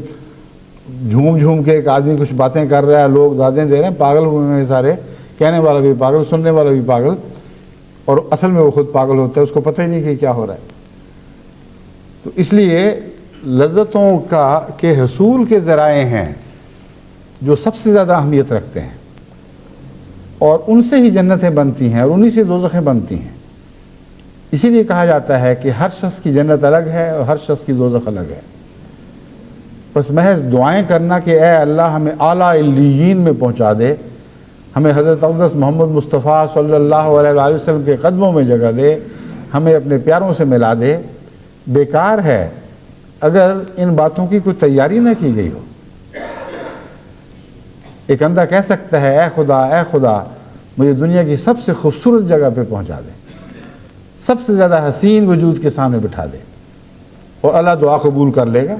جھوم جھوم کے ایک آدمی کچھ باتیں کر رہا ہے، لوگ دادیں دے رہے ہیں، پاگل ہوئے ہیں سارے، کہنے والا بھی پاگل، سننے والا بھی پاگل، اور اصل میں وہ خود پاگل ہوتا ہے، اس کو پتہ ہی نہیں کہ کیا ہو رہا ہے۔ تو اس لیے لذتوں کے حصول کے ذرائع ہیں جو سب سے زیادہ اہمیت رکھتے ہیں، اور ان سے ہی جنتیں بنتی ہیں اور انہی سے دوزخیں بنتی ہیں۔ اسی لیے کہا جاتا ہے کہ ہر شخص کی جنت الگ ہے اور ہر شخص کی دوزخ الگ ہے۔ بس محض دعائیں کرنا کہ اے اللہ ہمیں اعلیٰ علیین میں پہنچا دے، ہمیں حضرت اقدس محمد مصطفیٰ صلی اللہ علیہ وآلہ وسلم کے قدموں میں جگہ دے، ہمیں اپنے پیاروں سے ملا دے، بیکار ہے اگر ان باتوں کی کوئی تیاری نہ کی گئی ہو۔ ایک اندھا کہہ سکتا ہے اے خدا مجھے دنیا کی سب سے خوبصورت جگہ پہ پہنچا دے، سب سے زیادہ حسین وجود کے سامنے بٹھا دے، اور اللہ دعا قبول کر لے گا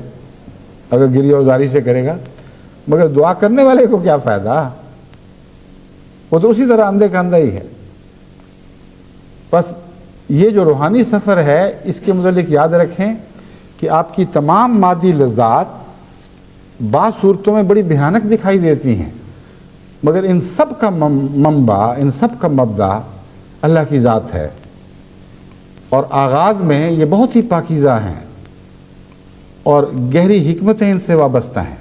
اگر گریہ وزاری سے کرے گا، مگر دعا کرنے والے کو کیا فائدہ، وہ تو اسی طرح اندھے کا اندھا ہی ہے۔ بس یہ جو روحانی سفر ہے اس کے متعلق یاد رکھیں کہ آپ کی تمام مادی لذات بعض صورتوں میں بڑی بھیانک دکھائی دیتی ہیں، مگر ان سب کا منبع، ان سب کا مبدا اللہ کی ذات ہے، اور آغاز میں یہ بہت ہی پاکیزہ ہیں اور گہری حکمتیں ان سے وابستہ ہیں،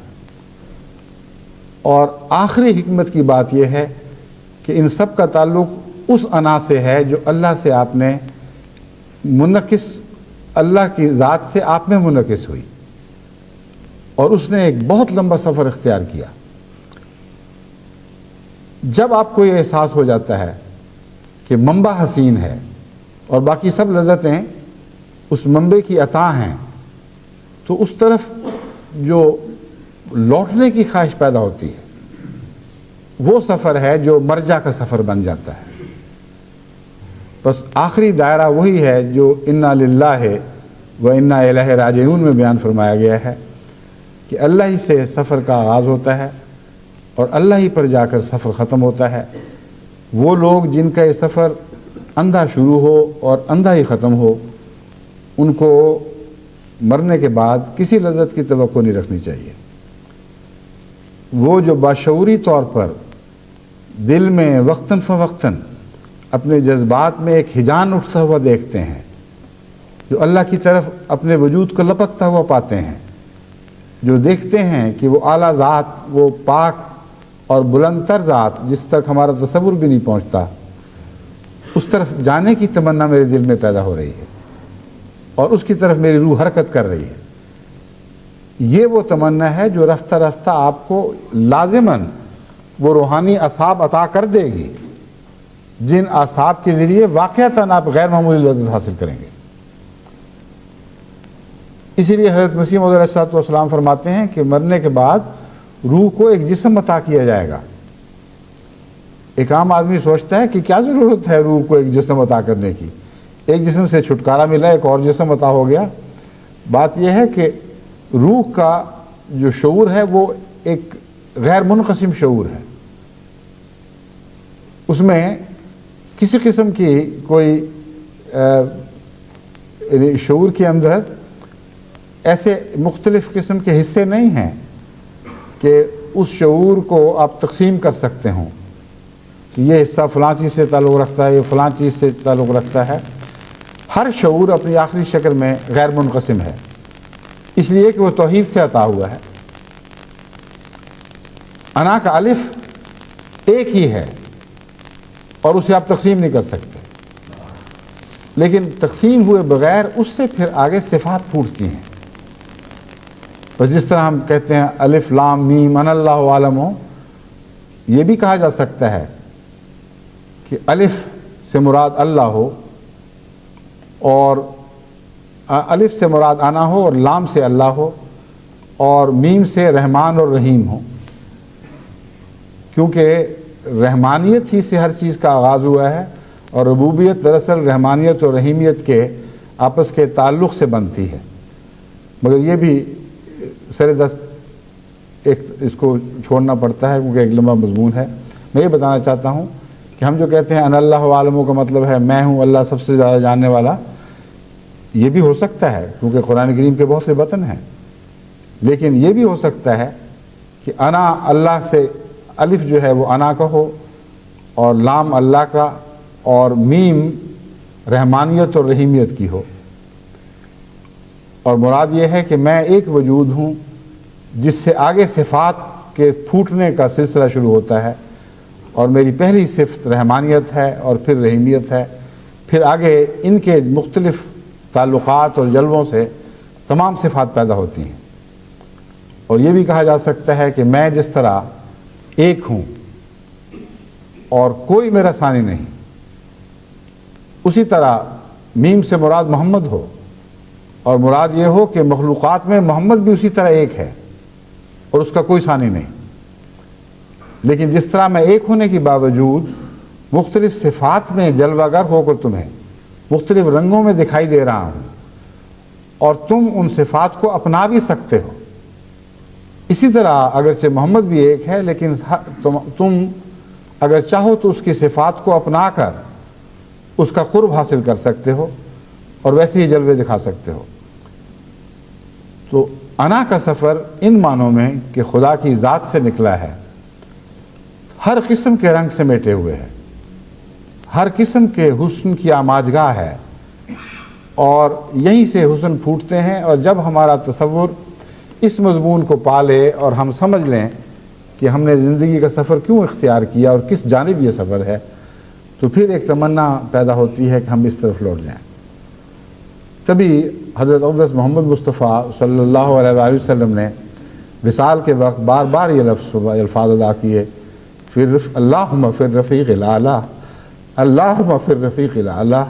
اور آخری حکمت کی بات یہ ہے کہ ان سب کا تعلق اس انا سے ہے جو اللہ سے آپ نے منعکس، اللہ کی ذات سے آپ میں منعکس ہوئی، اور اس نے ایک بہت لمبا سفر اختیار کیا۔ جب آپ کو یہ احساس ہو جاتا ہے کہ منبع حسین ہے اور باقی سب لذتیں اس منبع کی عطا ہیں، تو اس طرف جو لوٹنے کی خواہش پیدا ہوتی ہے وہ سفر ہے جو مرجع کا سفر بن جاتا ہے۔ بس آخری دائرہ وہی ہے جو انا للہ و انا الیہ راجعون میں بیان فرمایا گیا ہے کہ اللہ ہی سے سفر کا آغاز ہوتا ہے اور اللہ ہی پر جا کر سفر ختم ہوتا ہے۔ وہ لوگ جن کا یہ سفر اندھا شروع ہو اور اندھا ہی ختم ہو، ان کو مرنے کے بعد کسی لذت کی توقع نہیں رکھنی چاہیے۔ وہ جو باشعوری طور پر دل میں وقتاً فوقتاً اپنے جذبات میں ایک ہجان اٹھتا ہوا دیکھتے ہیں، جو اللہ کی طرف اپنے وجود کو لپکتا ہوا پاتے ہیں، جو دیکھتے ہیں کہ وہ اعلیٰ ذات، وہ پاک اور بلند تر ذات جس تک ہمارا تصور بھی نہیں پہنچتا، اس طرف جانے کی تمنا میرے دل میں پیدا ہو رہی ہے اور اس کی طرف میری روح حرکت کر رہی ہے۔ یہ وہ تمنا ہے جو رفتہ رفتہ آپ کو لازماً وہ روحانی اعصاب عطا کر دے گی جن اعصاب کے ذریعے واقعتاً آپ غیر معمولی لذت حاصل کریں گے۔ اسی لیے حضرت مسیح موعود علیہ السلام فرماتے ہیں کہ مرنے کے بعد روح کو ایک جسم عطا کیا جائے گا۔ ایک عام آدمی سوچتا ہے کہ کیا ضرورت ہے روح کو ایک جسم عطا کرنے کی، ایک جسم سے چھٹکارا ملا، ایک اور جسم عطا ہو گیا۔ بات یہ ہے کہ روح کا جو شعور ہے وہ ایک غیر منقسم شعور ہے، اس میں کسی قسم کی کوئی شعور کے اندر ایسے مختلف قسم کے حصے نہیں ہیں کہ اس شعور کو آپ تقسیم کر سکتے ہوں کہ یہ حصہ فلاں چیز سے تعلق رکھتا ہے، یہ فلاں چیز سے تعلق رکھتا ہے۔ ہر شعور اپنی آخری شکل میں غیر منقسم ہے، اس لیے کہ وہ توحید سے عطا ہوا ہے۔ انا کا الف ایک ہی ہے اور اسے آپ تقسیم نہیں کر سکتے، لیکن تقسیم ہوئے بغیر اس سے پھر آگے صفات پھوٹتی ہیں۔ بس جس طرح ہم کہتے ہیں الف لام میم ان اللہ عالم ہو، یہ بھی کہا جا سکتا ہے کہ الف سے مراد اللہ ہو اور الف سے مراد انا ہو اور لام سے اللہ ہو اور میم سے رحمان اور رحیم ہو، کیونکہ رحمانیت ہی سے ہر چیز کا آغاز ہوا ہے اور ربوبیت دراصل رحمانیت اور رحیمیت کے آپس کے تعلق سے بنتی ہے۔ مگر یہ بھی سر دست ایک اس کو چھوڑنا پڑتا ہے کیونکہ ایک لمبا مضمون ہے۔ میں یہ بتانا چاہتا ہوں کہ ہم جو کہتے ہیں ان اللہ عالم کا مطلب ہے میں ہوں اللہ سب سے زیادہ جاننے والا، یہ بھی ہو سکتا ہے کیونکہ قرآن کریم کے بہت سے وطن ہیں، لیکن یہ بھی ہو سکتا ہے کہ انا اللہ سے الف جو ہے وہ انا کا ہو اور لام اللہ کا اور میم رحمانیت اور رحیمیت کی ہو، اور مراد یہ ہے کہ میں ایک وجود ہوں جس سے آگے صفات کے پھوٹنے کا سلسلہ شروع ہوتا ہے، اور میری پہلی صفت رحمانیت ہے اور پھر رحیمیت ہے، پھر آگے ان کے مختلف تعلقات اور جلووں سے تمام صفات پیدا ہوتی ہیں۔ اور یہ بھی کہا جا سکتا ہے کہ میں جس طرح ایک ہوں اور کوئی میرا ثانی نہیں، اسی طرح میم سے مراد محمد ہو اور مراد یہ ہو کہ مخلوقات میں محمد بھی اسی طرح ایک ہے اور اس کا کوئی ثانی نہیں، لیکن جس طرح میں ایک ہونے کے باوجود مختلف صفات میں جلوہ گر ہو کر تمہیں مختلف رنگوں میں دکھائی دے رہا ہوں اور تم ان صفات کو اپنا بھی سکتے ہو، اسی طرح اگرچہ محمد بھی ایک ہے لیکن تم اگر چاہو تو اس کی صفات کو اپنا کر اس کا قرب حاصل کر سکتے ہو اور ویسے ہی جلوے دکھا سکتے ہو۔ تو انا کا سفر ان معنوں میں کہ خدا کی ذات سے نکلا ہے، ہر قسم کے رنگ سمیٹے ہوئے ہے، ہر قسم کے حسن کی آماجگاہ ہے، اور یہیں سے حسن پھوٹتے ہیں۔ اور جب ہمارا تصور اس مضمون کو پالے اور ہم سمجھ لیں کہ ہم نے زندگی کا سفر کیوں اختیار کیا اور کس جانب یہ سفر ہے، تو پھر ایک تمنا پیدا ہوتی ہے کہ ہم اس طرف لوٹ جائیں۔ تبھی حضرت اقدس محمد مصطفیٰ صلی اللہ علیہ وآلہ وسلم نے وصال کے وقت بار بار یہ الفاظ ادا کیے، اللہم فی الرفیق الاعلیٰ، اللہم فی الرفیق الاعلیٰ،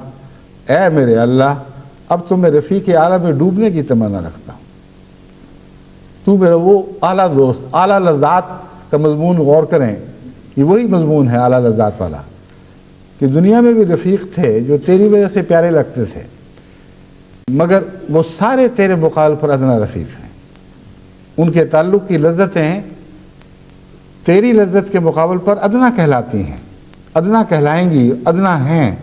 اے میرے اللہ اب تو میں رفیق اعلیٰ میں ڈوبنے کی تمنا رکھتا ہوں، تو میرا وہ اعلیٰ دوست۔ اعلیٰ لذات کا مضمون غور کریں، یہ وہی مضمون ہے اعلیٰ لذات والا، کہ دنیا میں بھی رفیق تھے جو تیری وجہ سے پیارے لگتے تھے، مگر وہ سارے تیرے مقابل پر ادنا رفیق ہیں، ان کے تعلق کی لذتیں تیری لذت کے مقابل پر ادنا کہلاتی ہیں، ادنا کہلائیں گی، ادنا ہیں۔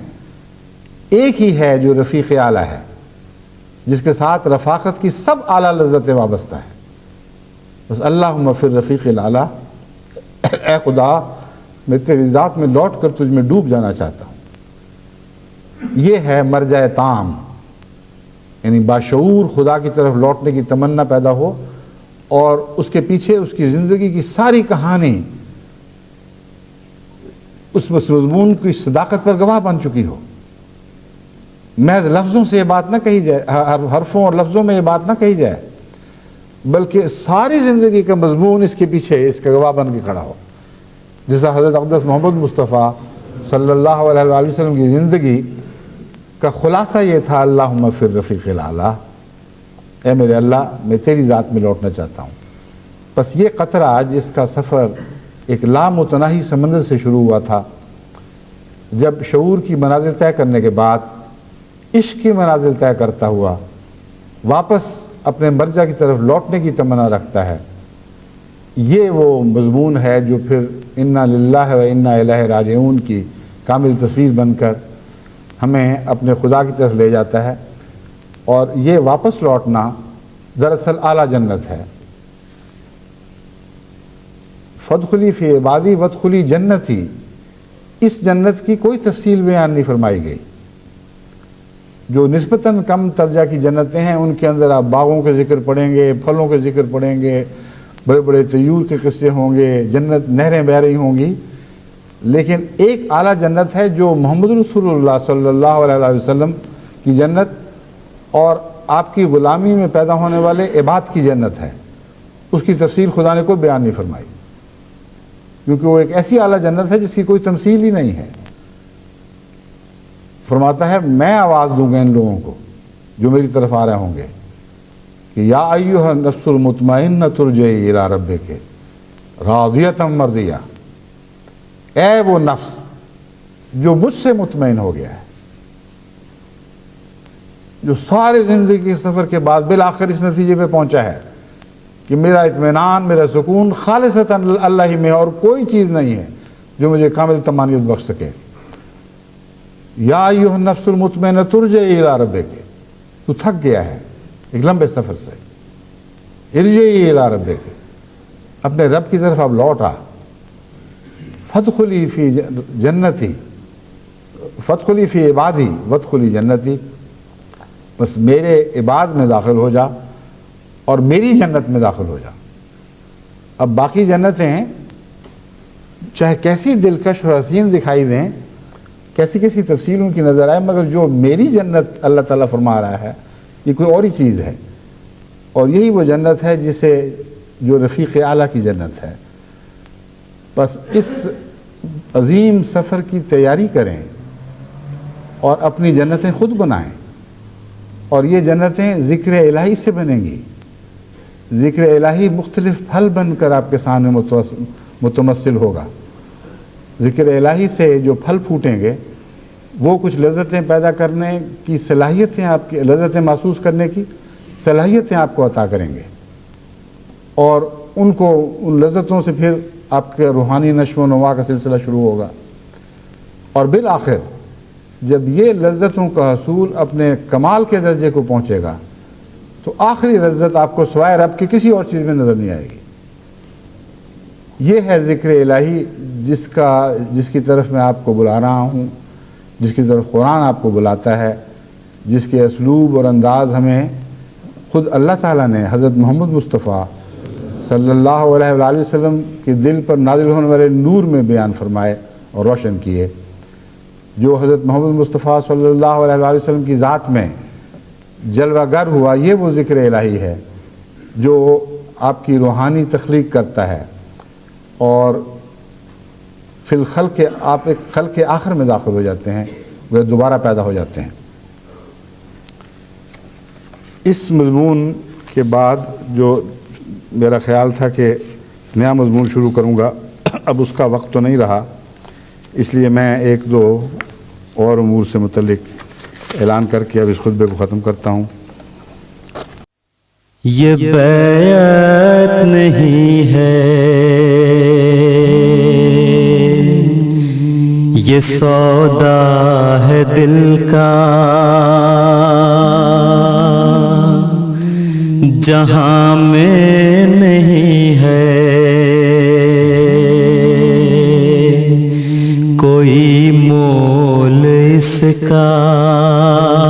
ایک ہی ہے جو رفیق اعلیٰ ہے، جس کے ساتھ رفاقت کی سب اعلیٰ لذتیں وابستہ ہیں۔ بس اللہم فی الرفیق الاعلیٰ، اے خدا میں تیری ذات میں لوٹ کر تجھ میں ڈوب جانا چاہتا ہوں۔ یہ ہے مرجع تام، یعنی باشعور خدا کی طرف لوٹنے کی تمنا پیدا ہو اور اس کے پیچھے اس کی زندگی کی ساری کہانی اس مضمون کی صداقت پر گواہ بن چکی ہو. محض لفظوں سے یہ بات نہ کہی جائے، حرفوں اور لفظوں میں یہ بات نہ کہی جائے، بلکہ ساری زندگی کا مضمون اس کے پیچھے اس کا گواہ بن کے کھڑا ہو. جیسا حضرت اقدس محمد مصطفیٰ صلی اللہ علیہ وآلہ وسلم کی زندگی کا خلاصہ یہ تھا، اللہم فی الرفیق الاعلیٰ، اے میرے اللہ میں تیری ذات میں لوٹنا چاہتا ہوں. بس یہ قطرہ جس کا سفر ایک لامتناہی سمندر سے شروع ہوا تھا، جب شعور کی منازل طے کرنے کے بعد عشق کی منازل طے کرتا ہوا واپس اپنے مرجع کی طرف لوٹنے کی تمنا رکھتا ہے، یہ وہ مضمون ہے جو پھر انا للہ و انا الیہ راجعون کی کامل تصویر بن کر ہمیں اپنے خدا کی طرف لے جاتا ہے. اور یہ واپس لوٹنا دراصل اعلیٰ جنت ہے. فادخلی فی عبادی وادخلی جنتی، اس جنت کی کوئی تفصیل بیان نہیں فرمائی گئی. جو نسبتاً کم درجہ کی جنتیں ہیں ان کے اندر آپ باغوں کے ذکر پڑھیں گے، پھلوں کے ذکر پڑھیں گے، بڑے بڑے طیور کے قصے ہوں گے، جنت نہریں بہہ رہی ہوں گی. لیکن ایک اعلیٰ جنت ہے جو محمد رسول اللہ صلی اللہ علیہ وسلم کی جنت اور آپ کی غلامی میں پیدا ہونے والے عباد کی جنت ہے. اس کی تفصیل خدا نے کوئی بیان نہیں فرمائی، کیونکہ وہ ایک ایسی اعلیٰ جنت ہے جس کی کوئی تمثیل ہی نہیں ہے. فرماتا ہے میں آواز دوں گا ان لوگوں کو جو میری طرف آ رہے ہوں گے کہ یا ایھا النفس المطمئنۃ ارجعی الی ربک راضیۃ مرضیہ، اے وہ نفس جو مجھ سے مطمئن ہو گیا ہے، جو سارے زندگی کے سفر کے بعد بالآخر اس نتیجے پہ پہنچا ہے کہ میرا اطمینان، میرا سکون خالصتاً اللہ ہی میں اور کوئی چیز نہیں ہے جو مجھے کامل طمانینت بخش سکے. یا ایھا النفس المطمئنۃ ارجعی الی ربک، تو تھک گیا ہے ایک لمبے سفر سے، ارجعی الی ربک، اپنے رب کی طرف اب لوٹ آ. فادخلی فی جنتی، فادخلی فی عبادی وادخلی جنتی، بس میرے عباد میں داخل ہو جا اور میری جنت میں داخل ہو جا. اب باقی جنتیں چاہے کیسی دلکش اور حسین دکھائی دیں، کیسی کیسی تفصیل ان کی نظر آئے، مگر جو میری جنت اللہ تعالیٰ فرما رہا ہے یہ کوئی اور ہی چیز ہے. اور یہی وہ جنت ہے جسے جو رفیق اعلیٰ کی جنت ہے. بس اس عظیم سفر کی تیاری کریں اور اپنی جنتیں خود بنائیں. اور یہ جنتیں ذکر الہی سے بنیں گی. ذکر الہی مختلف پھل بن کر آپ کے سامنے متمثل ہوگا. ذکر الہی سے جو پھل پھوٹیں گے وہ کچھ لذتیں پیدا کرنے کی صلاحیتیں، آپ کی لذتیں محسوس کرنے کی صلاحیتیں آپ کو عطا کریں گے، اور ان لذتوں سے پھر آپ کے روحانی نشو و نما کا سلسلہ شروع ہوگا. اور بالآخر جب یہ لذتوں کا حصول اپنے کمال کے درجے کو پہنچے گا تو آخری لذت آپ کو سوائے رب کی کسی اور چیز میں نظر نہیں آئے گی. یہ ہے ذکر الہی جس کی طرف میں آپ کو بلا رہا ہوں، جس کی طرف قرآن آپ کو بلاتا ہے، جس کے اسلوب اور انداز ہمیں خود اللہ تعالیٰ نے حضرت محمد مصطفیٰ صلی اللہ علیہ وآلہ وسلم کے دل پر نازل ہونے والے نور میں بیان فرمائے اور روشن کیے. جو حضرت محمد مصطفیٰ صلی اللہ علیہ وآلہ وسلم کی ذات میں جلوہ گر ہوا، یہ وہ ذکر الہی ہے جو آپ کی روحانی تخلیق کرتا ہے اور فی الخلق آپ ایک خلق آخر میں داخل ہو جاتے ہیں، وہ دوبارہ پیدا ہو جاتے ہیں. اس مضمون کے بعد جو میرا خیال تھا کہ نیا مضمون شروع کروں گا، اب اس کا وقت تو نہیں رہا، اس لیے میں ایک دو اور امور سے متعلق اعلان کر کے اب اس خطبے کو ختم کرتا ہوں.
یہ بیعت نہیں ہے، یہ سودا ہے دل کا، جہاں میں نہیں ہے کوئی مول اس کا.